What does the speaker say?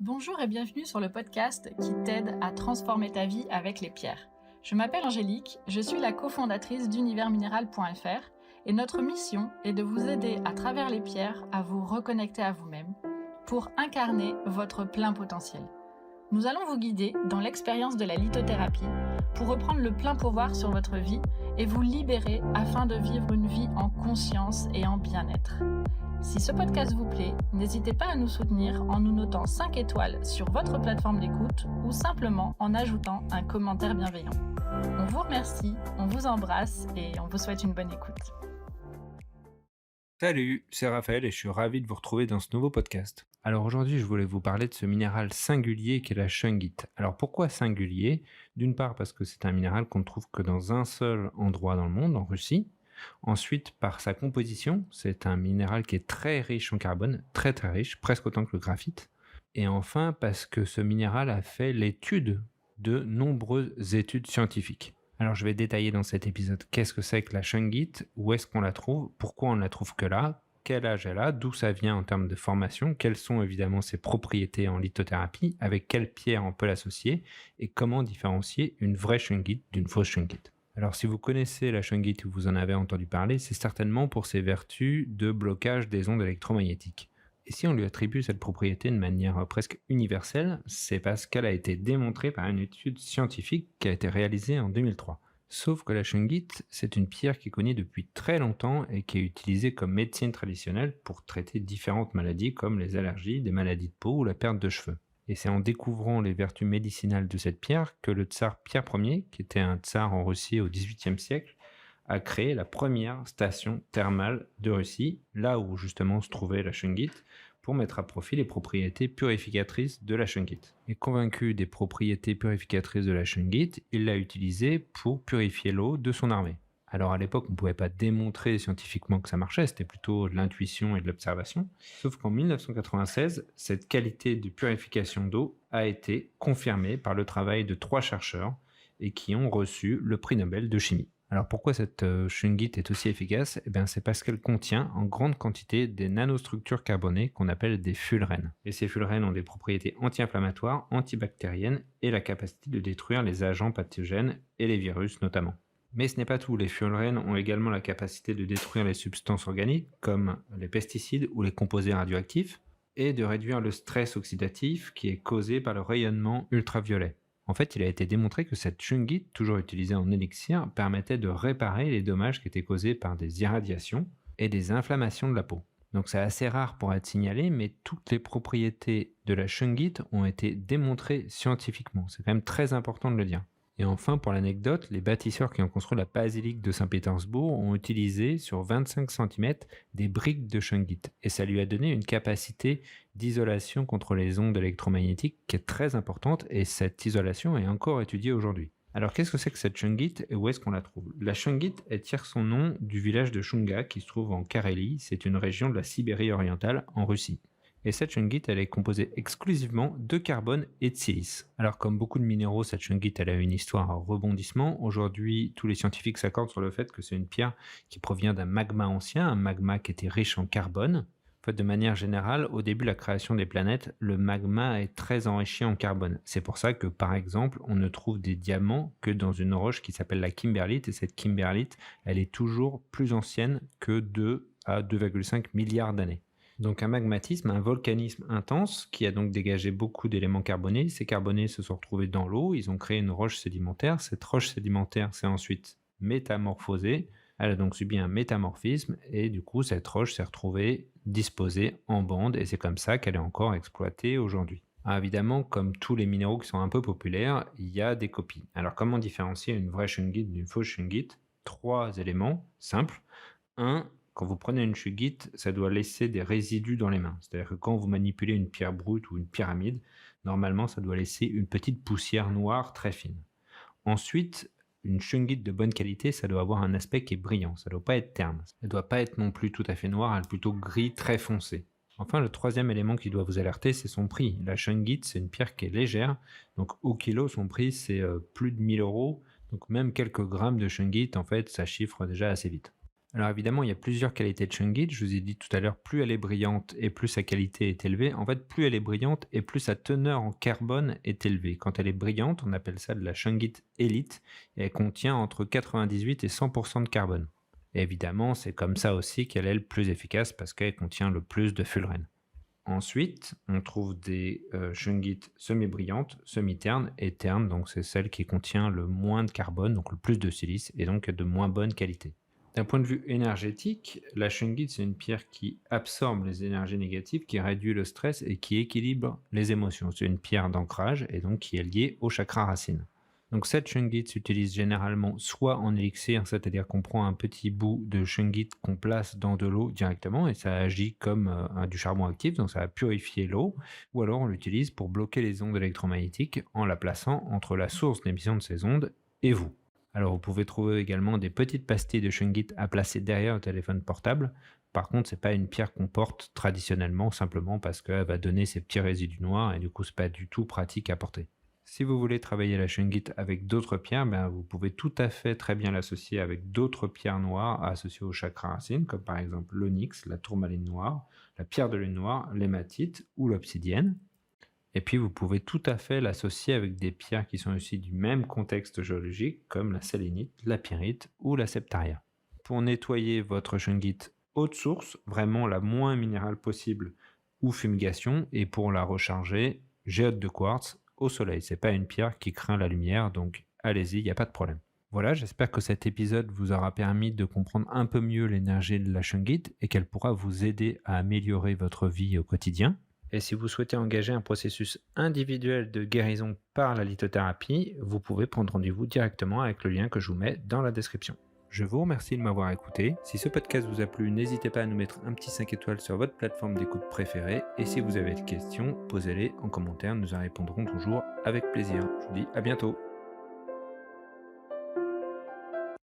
Bonjour et bienvenue sur le podcast qui t'aide à transformer ta vie avec les pierres. Je m'appelle Angélique, je suis la cofondatrice d'universminéral.fr et notre mission est de vous aider à travers les pierres à vous reconnecter à vous-même pour incarner votre plein potentiel. Nous allons vous guider dans l'expérience de la lithothérapie pour reprendre le plein pouvoir sur votre vie et vous libérer afin de vivre une vie en conscience et en bien-être. Si ce podcast vous plaît, n'hésitez pas à nous soutenir en nous notant 5 étoiles sur votre plateforme d'écoute ou simplement en ajoutant un commentaire bienveillant. On vous remercie, on vous embrasse et on vous souhaite une bonne écoute. Salut, c'est Raphaël et je suis ravi de vous retrouver dans ce nouveau podcast. Alors aujourd'hui, je voulais vous parler de ce minéral singulier qu'est la shungite. Alors pourquoi singulier? D'une part parce que c'est un minéral qu'on ne trouve que dans un seul endroit dans le monde, en Russie. Ensuite, par sa composition, c'est un minéral qui est très riche en carbone, très riche, presque autant que le graphite. Et enfin, parce que ce minéral a fait l'étude de nombreuses études scientifiques. Alors je vais détailler dans cet épisode qu'est-ce que c'est que la shungite, où est-ce qu'on la trouve, pourquoi on ne la trouve que là, quel âge elle a, d'où ça vient en termes de formation, quelles sont évidemment ses propriétés en lithothérapie, avec quelle pierre on peut l'associer, et comment différencier une vraie shungite d'une fausse shungite. Alors si vous connaissez la shungite ou vous en avez entendu parler, c'est certainement pour ses vertus de blocage des ondes électromagnétiques. Et si on lui attribue cette propriété de manière presque universelle, c'est parce qu'elle a été démontrée par une étude scientifique qui a été réalisée en 2003. Sauf que la shungite, c'est une pierre qui est connue depuis très longtemps et qui est utilisée comme médecine traditionnelle pour traiter différentes maladies comme les allergies, des maladies de peau ou la perte de cheveux. Et c'est en découvrant les vertus médicinales de cette pierre que le tsar Pierre Ier, qui était un tsar en Russie au XVIIIe siècle, a créé la première station thermale de Russie, là où justement se trouvait la shungite, pour mettre à profit les propriétés purificatrices de la shungite. Et convaincu des propriétés purificatrices de la shungite, il l'a utilisée pour purifier l'eau de son armée. Alors à l'époque, on ne pouvait pas démontrer scientifiquement que ça marchait, c'était plutôt de l'intuition et de l'observation. Sauf qu'en 1996, cette qualité de purification d'eau a été confirmée par le travail de 3 chercheurs et qui ont reçu le prix Nobel de chimie. Alors pourquoi cette shungite est aussi efficace? C'est parce qu'elle contient en grande quantité des nanostructures carbonées qu'on appelle des fullerènes. Et ces fullerènes ont des propriétés anti-inflammatoires, antibactériennes et la capacité de détruire les agents pathogènes et les virus notamment. Mais ce n'est pas tout, les fullerènes ont également la capacité de détruire les substances organiques comme les pesticides ou les composés radioactifs et de réduire le stress oxydatif qui est causé par le rayonnement ultraviolet. En fait, il a été démontré que cette shungite, toujours utilisée en élixir, permettait de réparer les dommages qui étaient causés par des irradiations et des inflammations de la peau. Donc c'est assez rare pour être signalé, mais toutes les propriétés de la shungite ont été démontrées scientifiquement. C'est quand même très important de le dire. Et enfin, pour l'anecdote, les bâtisseurs qui ont construit la basilique de Saint-Pétersbourg ont utilisé sur 25 cm des briques de shungite. Et ça lui a donné une capacité d'isolation contre les ondes électromagnétiques qui est très importante et cette isolation est encore étudiée aujourd'hui. Alors qu'est-ce que c'est que cette shungite et où est-ce qu'on la trouve? La shungite, elle tire son nom du village de Shunga qui se trouve en Carélie, c'est une région de la Sibérie orientale en Russie. Et cette shungite, elle est composée exclusivement de carbone et de silice. Alors comme beaucoup de minéraux, cette shungite, elle a une histoire à rebondissement. Aujourd'hui, tous les scientifiques s'accordent sur le fait que c'est une pierre qui provient d'un magma ancien, un magma qui était riche en carbone. En fait, de manière générale, au début de la création des planètes, le magma est très enrichi en carbone. C'est pour ça que, par exemple, on ne trouve des diamants que dans une roche qui s'appelle la kimberlite. Et cette kimberlite, elle est toujours plus ancienne que 2 à 2,5 milliards d'années. Donc un magmatisme, un volcanisme intense qui a donc dégagé beaucoup d'éléments carbonés. Ces carbonés se sont retrouvés dans l'eau, ils ont créé une roche sédimentaire. Cette roche sédimentaire s'est ensuite métamorphosée. Elle a donc subi un métamorphisme et du coup cette roche s'est retrouvée disposée en bande et c'est comme ça qu'elle est encore exploitée aujourd'hui. Ah, évidemment, comme tous les minéraux qui sont un peu populaires, il y a des copies. Alors comment différencier une vraie shungite d'une fausse shungite? 3 éléments simples. 1. Quand vous prenez une shungite, ça doit laisser des résidus dans les mains. C'est-à-dire que quand vous manipulez une pierre brute ou une pyramide, normalement, ça doit laisser une petite poussière noire très fine. Ensuite, une shungite de bonne qualité, ça doit avoir un aspect qui est brillant. Ça ne doit pas être terne. Elle ne doit pas être non plus tout à fait noire, elle est plutôt gris très foncé. Enfin, le 3e élément qui doit vous alerter, c'est son prix. La shungite, c'est une pierre qui est légère. Donc, au kilo, son prix, c'est plus de 1000 euros. Donc, même quelques grammes de shungite, en fait, ça chiffre déjà assez vite. Alors évidemment, il y a plusieurs qualités de shungite. Je vous ai dit tout à l'heure, plus elle est brillante et plus sa qualité est élevée. En fait, plus elle est brillante et plus sa teneur en carbone est élevée. Quand elle est brillante, on appelle ça de la shungite élite et elle contient entre 98 et 100% de carbone. Et évidemment, c'est comme ça aussi qu'elle est le plus efficace parce qu'elle contient le plus de fullerène. Ensuite, on trouve des shungites semi-brillantes, semi-ternes et ternes, donc c'est celle qui contient le moins de carbone, donc le plus de silice et donc de moins bonne qualité. D'un point de vue énergétique, la shungite, c'est une pierre qui absorbe les énergies négatives, qui réduit le stress et qui équilibre les émotions. C'est une pierre d'ancrage et donc qui est liée au chakra racine. Donc cette shungite s'utilise généralement soit en élixir, c'est-à-dire qu'on prend un petit bout de shungite qu'on place dans de l'eau directement et ça agit comme du charbon actif, donc ça va purifier l'eau, ou alors on l'utilise pour bloquer les ondes électromagnétiques en la plaçant entre la source d'émission de ces ondes et vous. Alors vous pouvez trouver également des petites pastilles de shungite à placer derrière le téléphone portable. Par contre, c'est pas une pierre qu'on porte traditionnellement simplement parce qu'elle va donner ces petits résidus noirs et du coup c'est pas du tout pratique à porter. Si vous voulez travailler la shungite avec d'autres pierres, vous pouvez tout à fait très bien l'associer avec d'autres pierres noires associées au chakra racine, comme par exemple l'onyx, la tourmaline noire, la pierre de lune noire, l'hématite ou l'obsidienne. Et puis vous pouvez tout à fait l'associer avec des pierres qui sont aussi du même contexte géologique, comme la sélénite, la pyrite ou la septaria. Pour nettoyer votre shungite haute source, vraiment la moins minérale possible, ou fumigation, et pour la recharger, géode de quartz au soleil. C'est pas une pierre qui craint la lumière, donc allez-y, il n'y a pas de problème. Voilà, j'espère que cet épisode vous aura permis de comprendre un peu mieux l'énergie de la shungite et qu'elle pourra vous aider à améliorer votre vie au quotidien. Et si vous souhaitez engager un processus individuel de guérison par la lithothérapie, vous pouvez prendre rendez-vous directement avec le lien que je vous mets dans la description. Je vous remercie de m'avoir écouté. Si ce podcast vous a plu, n'hésitez pas à nous mettre un petit 5 étoiles sur votre plateforme d'écoute préférée. Et si vous avez des questions, posez-les en commentaire, nous en répondrons toujours avec plaisir. Je vous dis à bientôt.